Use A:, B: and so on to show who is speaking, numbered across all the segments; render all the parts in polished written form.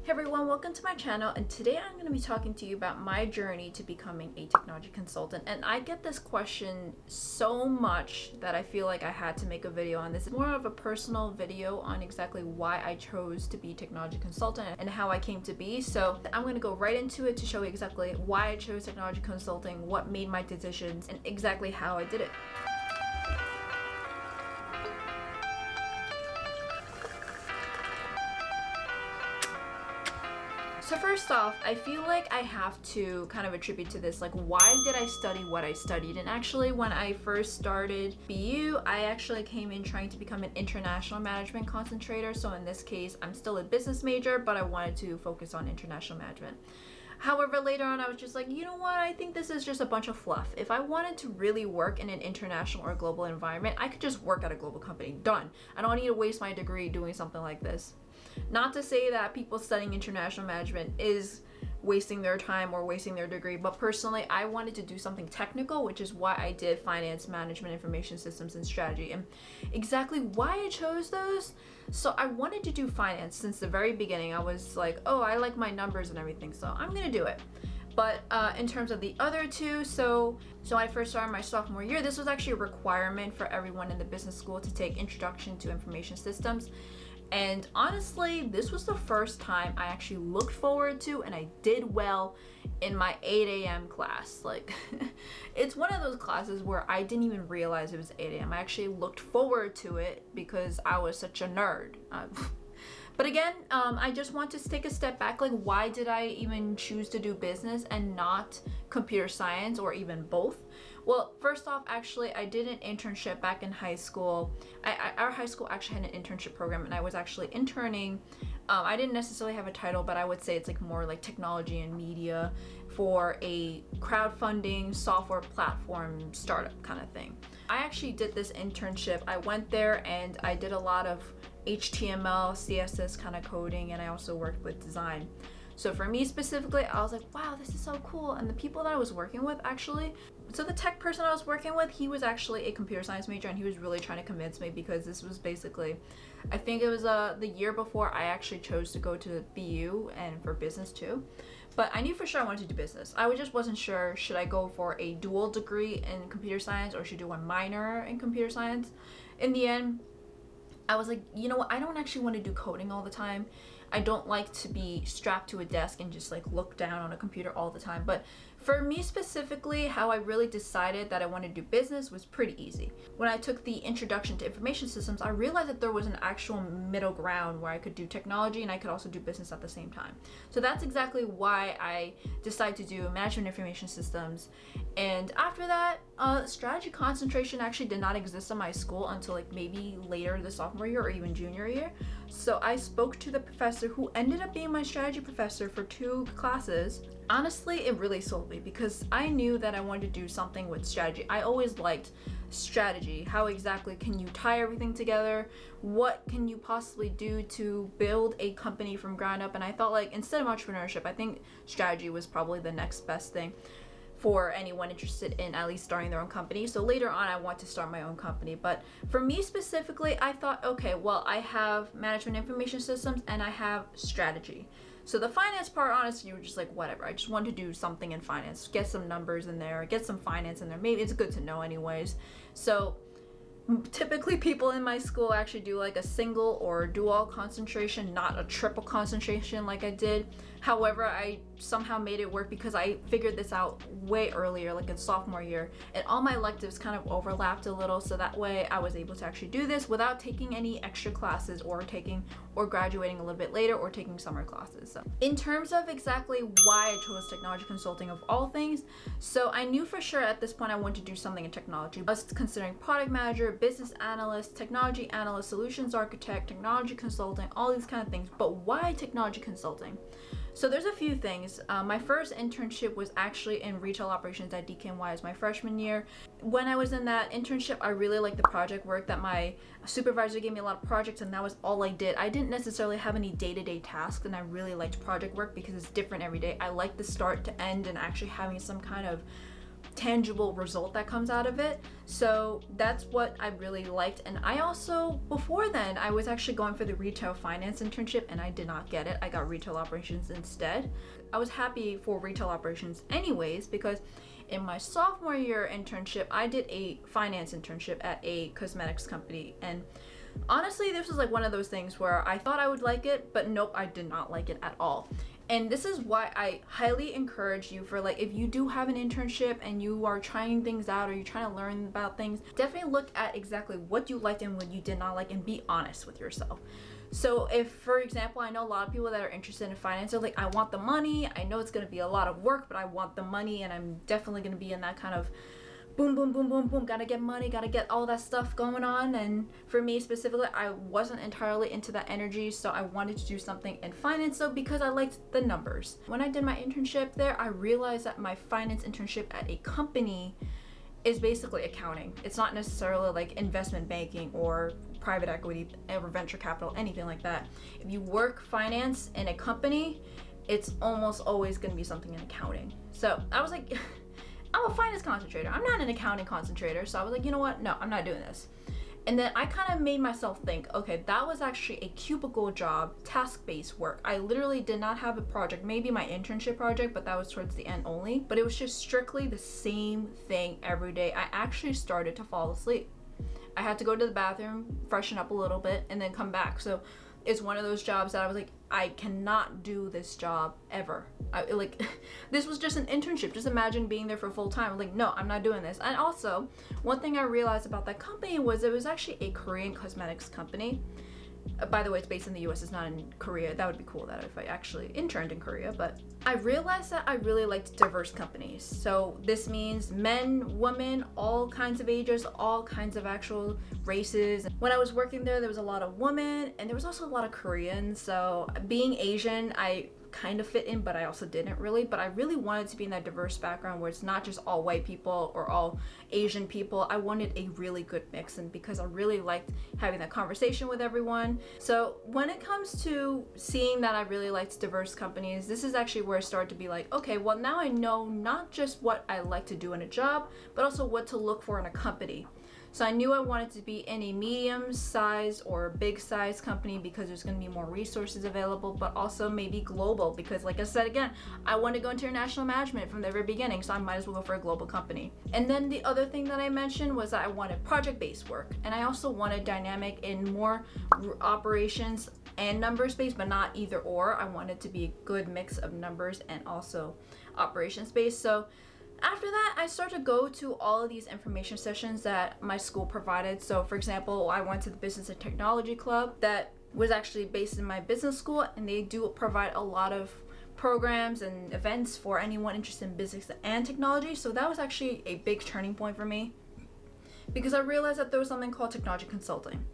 A: Hey everyone, welcome to my channel, and today I'm going to be talking to you about my journey to becoming a technology consultant. And I get this question so much that I feel like I had to make a video on this. It's more of a personal video on exactly why I chose to be technology consultant and how I came to be. So I'm going to go right into it to show you exactly why I chose technology consulting, what made my decisions, and exactly how I did it. So first off, I feel like I have to kind of attribute to this, like, why did I study what I studied? And actually, when I first started BU, I actually came in trying to become an international management concentrator. So in this case, I'm still a business major, but I wanted to focus on international management. However, later on, I was just like, you know what? I think this is just a bunch of fluff. If I wanted to really work in an international or global environment, I could just work at a global company. Done. I don't need to waste my degree doing something like this. Not to say that people studying international management is wasting their time or wasting their degree, but personally, I wanted to do something technical, which is why I did finance, management, information systems, and strategy. And exactly why I chose those, so I wanted to do finance since the very beginning. I was like, oh, I like my numbers and everything, so I'm gonna do it. But in terms of the other two, so I first started my sophomore year. This was actually a requirement for everyone in the business school to take Introduction to Information Systems. And honestly, this was the first time I actually looked forward to, and I did well in my 8 a.m. class. Like, it's one of those classes where I didn't even realize it was 8 a.m. I actually looked forward to it because I was such a nerd. But again, I just want to take a step back. Like, why did I even choose to do business and not computer science, or even both? Well, first off, actually, I did an internship back in high school. Our high school actually had an internship program, and I was actually interning. I didn't necessarily have a title, but I would say it's like more like technology and media for a crowdfunding software platform startup kind of thing. I actually did this internship. I went there and I did a lot of HTML, CSS kind of coding, and I also worked with design. So for me specifically, I was like, wow, this is so cool. And the people that I was working with actually, so the tech person I was working with, he was actually a computer science major, and he was really trying to convince me, because this was basically, I think it was the year before I actually chose to go to BU and for business too. But I knew for sure I wanted to do business. I just wasn't sure, should I go for a dual degree in computer science or should I do a minor in computer science? In the end, I was like, you know what, I don't actually want to do coding all the time. I don't like to be strapped to a desk and just like look down on a computer all the time. But for me specifically, how I really decided that I wanted to do business was pretty easy. When I took the Introduction to Information Systems, I realized that there was an actual middle ground where I could do technology and I could also do business at the same time. So that's exactly why I decided to do Management Information Systems. And after that, strategy concentration actually did not exist in my school until like maybe later the sophomore year or even junior year. So I spoke to the professor who ended up being my strategy professor for 2 classes. Honestly, it really sold me because I knew that I wanted to do something with strategy. I always liked strategy. How exactly can you tie everything together? What can you possibly do to build a company from ground up? And I thought, like, instead of entrepreneurship, I think strategy was probably the next best thing for anyone interested in at least starting their own company. So later on, I want to start my own company. But for me specifically, I thought, okay, well, I have management information systems and I have strategy. So the finance part, honestly, you were just like, whatever. I just wanted to do something in finance, get some numbers in there, get some finance in there. Maybe it's good to know anyways. So typically people in my school actually do like a single or dual concentration, not a triple concentration like I did. However, I somehow made it work because I figured this out way earlier, like in sophomore year, and all my electives kind of overlapped a little, so that way I was able to actually do this without taking any extra classes or graduating a little bit later or taking summer classes. So in terms of exactly why I chose technology consulting of all things, so I knew for sure at this point I wanted to do something in technology. I was considering product manager, business analyst, technology analyst, solutions architect, technology consulting, all these kind of things. But why technology consulting? So there's a few things. My first internship was actually in retail operations at DKNY as my freshman year. When I was in that internship, I really liked the project work that my supervisor gave me a lot of projects, and that was all I did. I didn't necessarily have any day-to-day tasks, and I really liked project work because it's different every day. I like the start to end and actually having some kind of tangible result that comes out of it. So that's what I really liked. And I also, before then, I was actually going for the retail finance internship and I did not get it. I got retail operations instead. I was happy for retail operations anyways, because in my sophomore year internship, I did a finance internship at a cosmetics company. And honestly, this was like one of those things where I thought I would like it, but nope, I did not like it at all. And this is why I highly encourage you, for like, if you do have an internship and you are trying things out or you're trying to learn about things, definitely look at exactly what you liked and what you did not like and be honest with yourself. So if, for example, I know a lot of people that are interested in finance, they're like, I want the money, I know it's going to be a lot of work, but I want the money, and I'm definitely going to be in that kind of boom, boom, boom, boom, boom, gotta get money, gotta get all that stuff going on. And for me specifically, I wasn't entirely into that energy, so I wanted to do something in finance though, because I liked the numbers. When I did my internship there, I realized that my finance internship at a company is basically accounting. It's not necessarily like investment banking or private equity or venture capital, anything like that. If you work finance in a company, it's almost always gonna be something in accounting. So I was like, I'm a finance concentrator, I'm not an accounting concentrator. So I was like, you know what, no, I'm not doing this. And then I kind of made myself think, okay, that was actually a cubicle job, task-based work. I literally did not have a project, maybe my internship project, but that was towards the end only. But it was just strictly the same thing every day. I actually started to fall asleep. I had to go to the bathroom, freshen up a little bit, and then come back. So it's one of those jobs that I was like, I cannot do this job ever. This was just an internship. Just imagine being there for full time. I'm like, no, I'm not doing this. And also, one thing I realized about that company was it was actually a Korean cosmetics company. By the way, it's based in the US, it's not in Korea. That would be cool that if I actually interned in Korea. But I realized that I really liked diverse companies. So this means men, women, all kinds of ages, all kinds of actual races. When I was working there was a lot of women and there was also a lot of Koreans. So being Asian, I kind of fit in, but I also didn't really. But I really wanted to be in that diverse background where it's not just all white people or all Asian people. I wanted a really good mix, and because I really liked having that conversation with everyone. So when it comes to seeing that I really liked diverse companies, this is actually where I started to be like, okay, well now I know not just what I like to do in a job, but also what to look for in a company. So I knew I wanted to be in a medium size or big size company because there's going to be more resources available, but also maybe global because, like I said again, I want to go into international management from the very beginning, so I might as well go for a global company. And then the other thing that I mentioned was that I wanted project-based work, and I also wanted dynamic in more operations and numbers based, but not either or. I wanted to be a good mix of numbers and also operations based. So after that, I started to go to all of these information sessions that my school provided. So for example, I went to the Business and Technology Club that was actually based in my business school, and they do provide a lot of programs and events for anyone interested in business and technology. So that was actually a big turning point for me because I realized that there was something called technology consulting.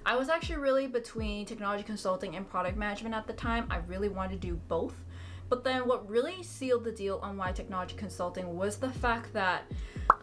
A: I was actually really between technology consulting and product management at the time. I really wanted to do both. But then what really sealed the deal on why technology consulting was the fact that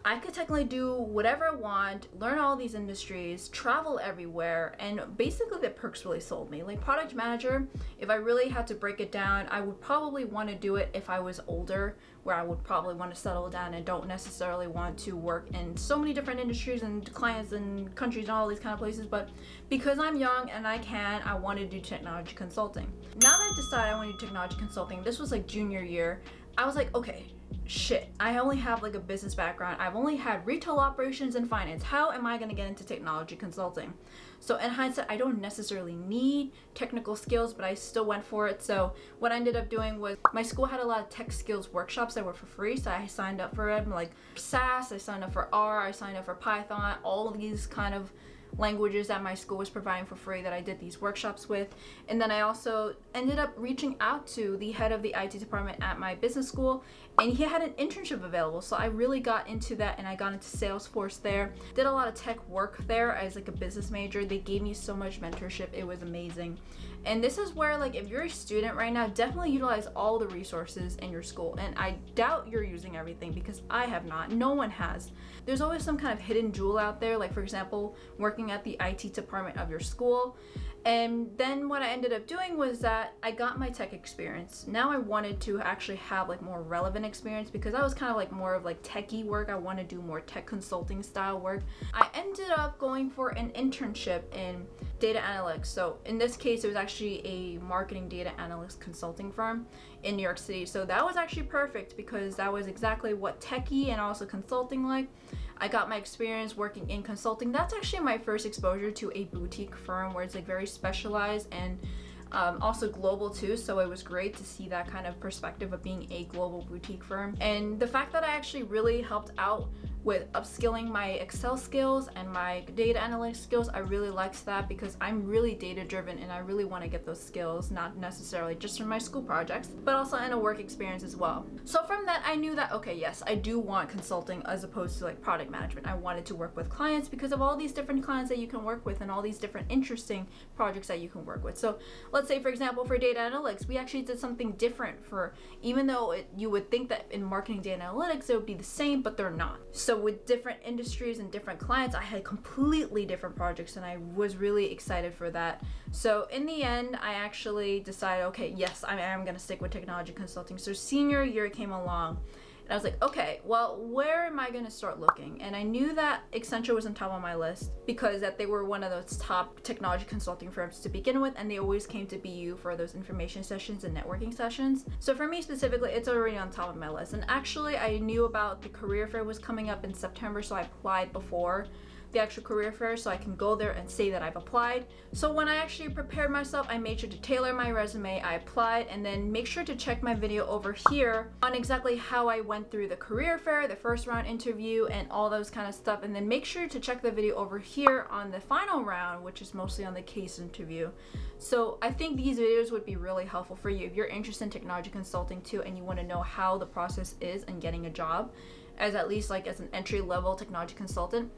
A: I could technically do whatever I want, learn all these industries, travel everywhere, and basically the perks really sold me. Like product manager, if I really had to break it down, I would probably want to do it if I was older, where I would probably want to settle down and don't necessarily want to work in so many different industries and clients and countries and all these kind of places. But because I'm young and I want to do technology consulting. Now that I've decided I want to do technology consulting, this was like junior year, I was like, okay, shit, I only have like a business background. I've only had retail operations and finance. How am I going to get into technology consulting? So in hindsight, I don't necessarily need technical skills, but I still went for it. So what I ended up doing was my school had a lot of tech skills workshops that were for free. So I signed up for it, like SAS, I signed up for R, I signed up for Python, all of these kind of languages that my school was providing for free that I did these workshops with. And then I also ended up reaching out to the head of the IT department at my business school, and he had an internship available. So I really got into that, and I got into Salesforce there. Did a lot of tech work there as like a business major. They gave me so much mentorship. It was amazing. And this is where, like, if you're a student right now, definitely utilize all the resources in your school. And I doubt you're using everything because I have not. No one has. There's always some kind of hidden jewel out there. Like, for example, working at the IT department of your school. And then what I ended up doing was that I got my tech experience. Now I wanted to actually have like more relevant experience because I was kind of like more of like techie work. I want to do more tech consulting style work. I ended up going for an internship in data analytics. So in this case, it was actually a marketing data analyst consulting firm in New York City. So that was actually perfect because that was exactly what techie and also consulting like. I got my experience working in consulting. That's actually my first exposure to a boutique firm where it's like very specialized and also global too. So it was great to see that kind of perspective of being a global boutique firm. And the fact that I actually really helped out with upskilling my Excel skills and my data analytics skills, I really liked that because I'm really data driven and I really want to get those skills, not necessarily just from my school projects, but also in a work experience as well. So from that, I knew that, okay, yes, I do want consulting as opposed to like product management. I wanted to work with clients because of all these different clients that you can work with and all these different interesting projects that you can work with. So let's say, for example, for data analytics, we actually did something different for, even though you would think that in marketing data analytics, it would be the same, but they're not. So with different industries and different clients, I had completely different projects and I was really excited for that. So in the end, I actually decided, okay, yes, I am going to stick with technology consulting. So senior year came along and I was like, okay, well, where am I going to start looking? And I knew that Accenture was on top of my list because that they were one of those top technology consulting firms to begin with, and they always came to BU for those information sessions and networking sessions. So for me specifically, it's already on top of my list. And actually, I knew about the career fair was coming up in September, so I applied before the actual career fair so I can go there and say that I've applied. So when I actually prepared myself, I made sure to tailor my resume, I applied, and then make sure to check my video over here on exactly how I went through the career fair, the first round interview, and all those kind of stuff. And then make sure to check the video over here on the final round, which is mostly on the case interview. So I think these videos would be really helpful for you if you're interested in technology consulting too and you want to know how the process is in getting a job as at least like as an entry-level technology consultant.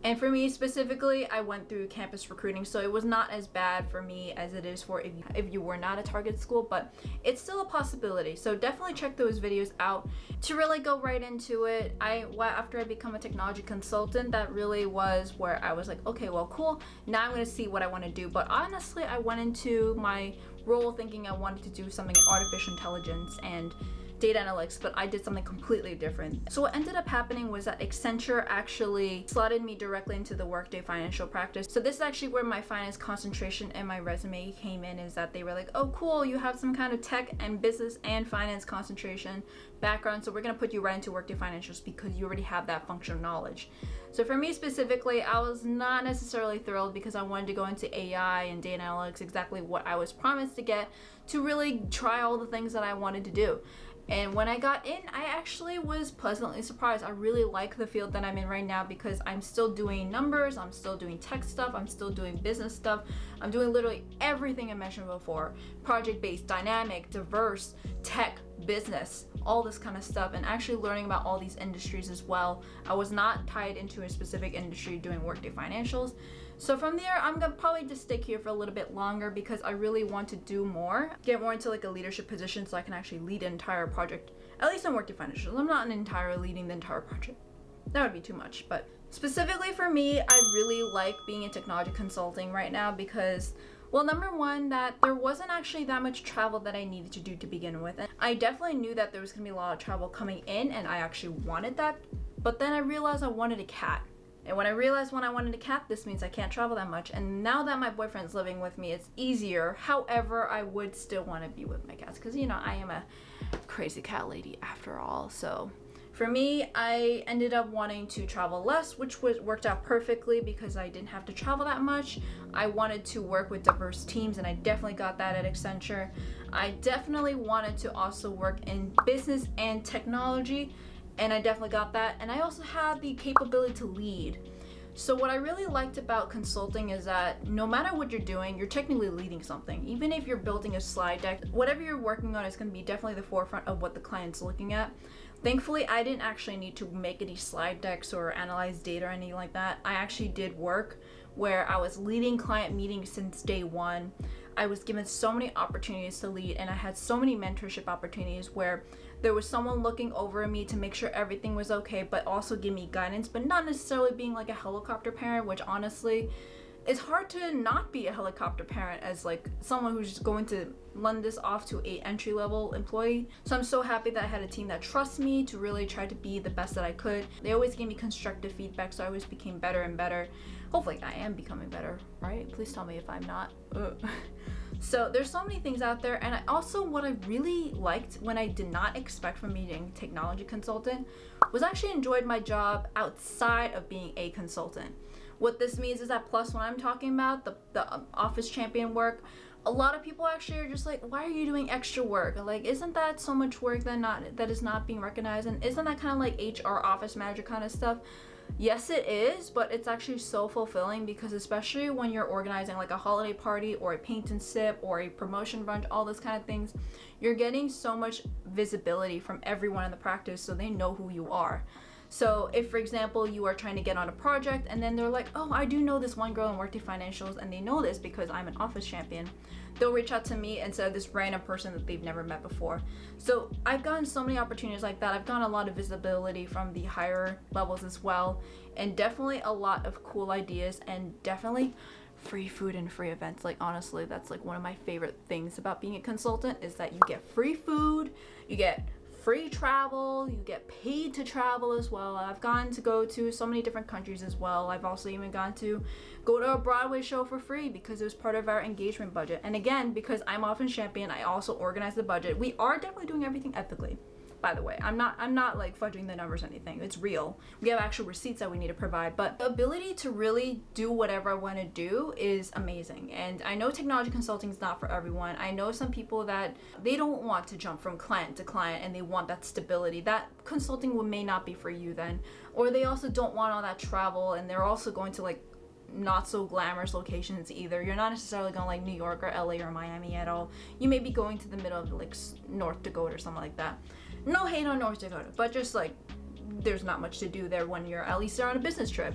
A: And for me specifically, I went through campus recruiting, so it was not as bad for me as it is for if you were not a target school, but it's still a possibility. So definitely check those videos out to really go right into it. After I become a technology consultant, that really was where I was like, okay, well, cool. Now I'm going to see what I want to do. But honestly, I went into my role thinking I wanted to do something in artificial intelligence and data analytics, but I did something completely different. So what ended up happening was that Accenture actually slotted me directly into the Workday financial practice. So this is actually where my finance concentration in my resume came in, is that they were like, oh cool, you have some kind of tech and business and finance concentration background, so we're gonna put you right into Workday financials because you already have that functional knowledge. So for me specifically, I was not necessarily thrilled because I wanted to go into AI and data analytics, exactly what I was promised to get, to really try all the things that I wanted to do. And when I got in, I actually was pleasantly surprised. I really like the field that I'm in right now because I'm still doing numbers, I'm still doing tech stuff, I'm still doing business stuff. I'm doing literally everything I mentioned before. Project-based, dynamic, diverse, tech, business, all this kind of stuff, and actually learning about all these industries as well. I was not tied into a specific industry doing Workday financials. So from there, I'm gonna probably just stick here for a little bit longer because I really want to do more, get more into like a leadership position so I can actually lead an entire project, at least on Workday financials. I'm not leading the entire project. That would be too much, but specifically for me, I really like being in technology consulting right now because, well, number one, that there wasn't actually that much travel that I needed to do to begin with. And I definitely knew that there was gonna be a lot of travel coming in and I actually wanted that, but then I realized I wanted a cat. And when I realized when I wanted a cat, this means I can't travel that much. And now that my boyfriend's living with me, it's easier. However, I would still want to be with my cats because, you know, I am a crazy cat lady after all. So for me, I ended up wanting to travel less, which worked out perfectly because I didn't have to travel that much. I wanted to work with diverse teams, and I definitely got that at Accenture. I definitely wanted to also work in business and technology, and I definitely got that. And I also had the capability to lead. So what I really liked about consulting is that no matter what you're doing, you're technically leading something. Even if you're building a slide deck, whatever you're working on is going to be definitely the forefront of what the client's looking at. Thankfully, I didn't actually need to make any slide decks or analyze data or anything like that. I actually did work where I was leading client meetings since day one. I was given so many opportunities to lead, and I had so many mentorship opportunities where there was someone looking over me to make sure everything was okay, but also give me guidance, but not necessarily being like a helicopter parent, which honestly it's hard to not be a helicopter parent as like someone who's just going to lend this off to a entry-level employee. So I'm so happy that I had a team that trusts me to really try to be the best that I could. They always gave me constructive feedback, so I always became better and better. Hopefully I am becoming better, right? Please tell me if I'm not. So there's so many things out there. And I also, what I really liked when I did not expect from being a technology consultant was I actually enjoyed my job outside of being a consultant. What this means is that plus when I'm talking about the office champion work, a lot of people actually are just like, why are you doing extra work? Like, isn't that so much work that is not being recognized? And isn't that kind of like HR office manager kind of stuff? Yes, it is, but it's actually so fulfilling because especially when you're organizing like a holiday party or a paint and sip or a promotion brunch, all those kind of things, you're getting so much visibility from everyone in the practice so they know who you are. So if, for example, you are trying to get on a project and then they're like, oh, I do know this one girl in Workday Financials, and they know this because I'm an office champion, they'll reach out to me instead of this random person that they've never met before. So I've gotten so many opportunities like that. I've gotten a lot of visibility from the higher levels as well, and definitely a lot of cool ideas, and definitely free food and free events. Like, honestly, that's like one of my favorite things about being a consultant is that you get free food, you get free travel, you get paid to travel as well. I've gotten to go to so many different countries as well. I've also even gotten to go to a Broadway show for free because it was part of our engagement budget. And again, because I'm often champion, I also organize the budget. We are definitely doing everything ethically. By the way, I'm not like fudging the numbers or anything. It's real. We have actual receipts that we need to provide, but the ability to really do whatever I want to do is amazing. And I know technology consulting is not for everyone. I know some people that they don't want to jump from client to client and they want that stability. That consulting may not be for you then. Or they also don't want all that travel, and they're also going to like not so glamorous locations either. You're not necessarily going like New York or LA or Miami at all. You may be going to the middle of like North Dakota or something like that. No hate on North Dakota, but just like there's not much to do there when you're at least there on a business trip.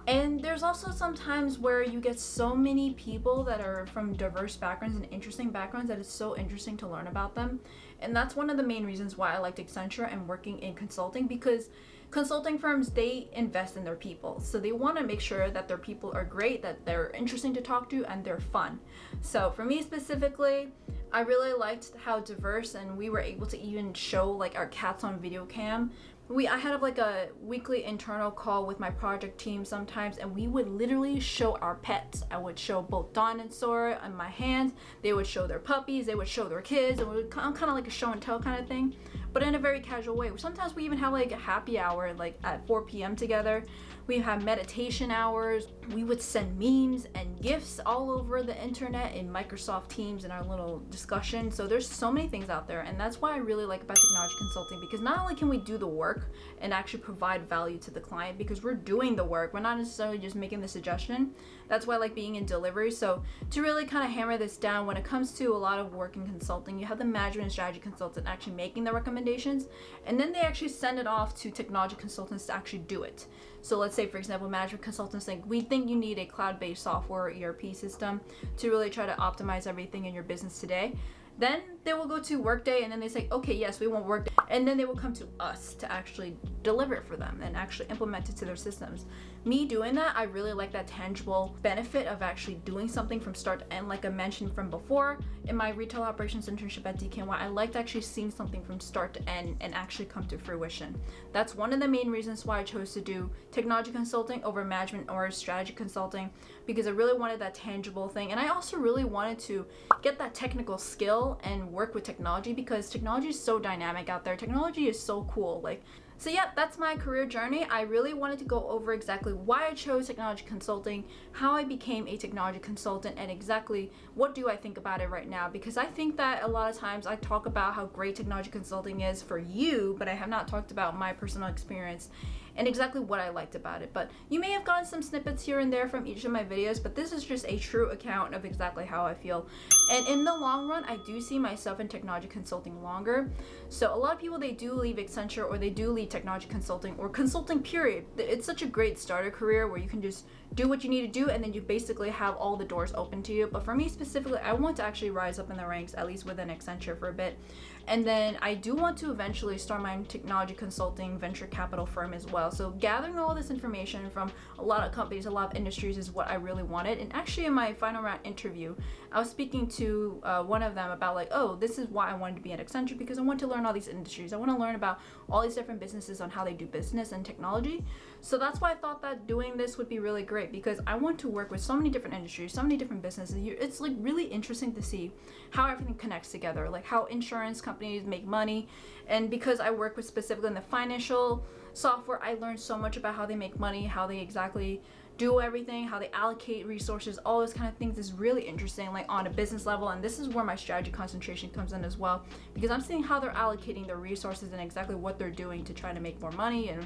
A: And there's also some times where you get so many people that are from diverse backgrounds and interesting backgrounds that it's so interesting to learn about them. And that's one of the main reasons why I liked Accenture and working in consulting, because consulting firms, they invest in their people. So they want to make sure that their people are great, that they're interesting to talk to, and they're fun. So for me specifically, I really liked how diverse, and we were able to even show like our cats on video cam. I had like a weekly internal call with my project team sometimes, and we would literally show our pets. I would show both Dawn and Sora on my hands. They would show their puppies, they would show their kids, and it would kind of like a show and tell kind of thing, but in a very casual way. Sometimes we even have like a happy hour like at 4 p.m. together. We have meditation hours. We would send memes and gifs all over the internet in Microsoft Teams in our little discussion. So there's so many things out there, and that's why I really like about technology consulting, because not only can we do the work and actually provide value to the client, because we're doing the work, we're not necessarily just making the suggestion. That's why I like being in delivery. So to really kind of hammer this down, when it comes to a lot of work in consulting, you have the management and strategy consultant actually making the recommendations, and then they actually send it off to technology consultants to actually do it. So let's say, for example, management consultants think, we think you need a cloud-based software or ERP system to really try to optimize everything in your business today. Then they will go to Workday, and then they say, okay, yes, we want Workday. And then they will come to us to actually deliver it for them and actually implement it to their systems. Me doing that, I really like that tangible benefit of actually doing something from start to end. Like I mentioned from before, in my retail operations internship at DKNY, I liked actually seeing something from start to end and actually come to fruition. That's one of the main reasons why I chose to do technology consulting over management or strategy consulting, because I really wanted that tangible thing. And I also really wanted to get that technical skill and work with technology, because technology is so dynamic out there. Technology is so cool. So yeah, that's my career journey. I really wanted to go over exactly why I chose technology consulting, how I became a technology consultant, and exactly what do I think about it right now, because I think that a lot of times I talk about how great technology consulting is for you, but I have not talked about my personal experience and exactly what I liked about it. But you may have gotten some snippets here and there from each of my videos, but this is just a true account of exactly how I feel. And in the long run, I do see myself in technology consulting longer. So a lot of people, they do leave Accenture or they do leave technology consulting or consulting period. It's such a great starter career where you can just do what you need to do and then you basically have all the doors open to you. But for me specifically, I want to actually rise up in the ranks, at least within Accenture for a bit. And then I do want to eventually start my own technology consulting venture capital firm as well. So gathering all this information from a lot of companies, a lot of industries is what I really wanted. And actually in my final round interview, I was speaking to one of them about like, oh, this is why I wanted to be at Accenture, because I want to learn all these industries. I want to learn about all these different businesses on how they do business and technology. So that's why I thought that doing this would be really great, because I want to work with so many different industries, so many different businesses. It's like really interesting to see how everything connects together, like how insurance companies make money. And because I work with specifically in the financial software, I learned so much about how they make money, how they exactly do everything, how they allocate resources, all those kind of things is really interesting, like on a business level. And this is where my strategy concentration comes in as well, because I'm seeing how they're allocating their resources and exactly what they're doing to try to make more money, and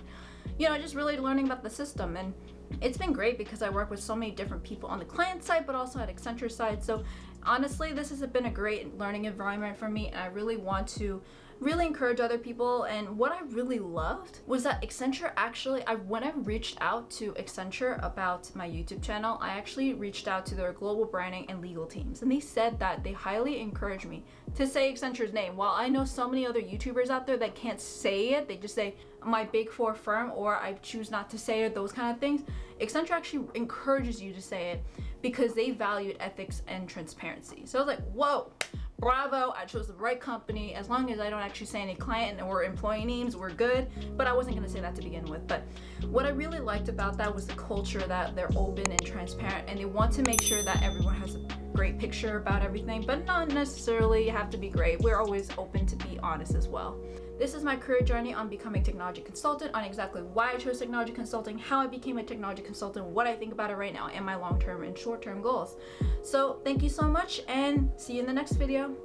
A: just really learning about the system. And it's been great because I work with so many different people on the client side but also at Accenture side. So honestly, this has been a great learning environment for me, and I really want to really encourage other people. And what I really loved was that Accenture actually, when I reached out to Accenture about my YouTube channel, I actually reached out to their global branding and legal teams, and they said that they highly encouraged me to say Accenture's name. While I know so many other YouTubers out there that can't say it, they just say my big four firm, or I choose not to say it, those kind of things. Accenture actually encourages you to say it because they valued ethics and transparency. So I was like, whoa, bravo, I chose the right company. As long as I don't actually say any client or employee names, we're good. But I wasn't gonna say that to begin with. But what I really liked about that was the culture, that they're open and transparent, and they want to make sure that everyone has a great picture about everything, but not necessarily have to be great. We're always open to be honest as well. This is my career journey on becoming a technology consultant, on exactly why I chose technology consulting, how I became a technology consultant, what I think about it right now, and my long-term and short-term goals. So thank you so much, and see you in the next video.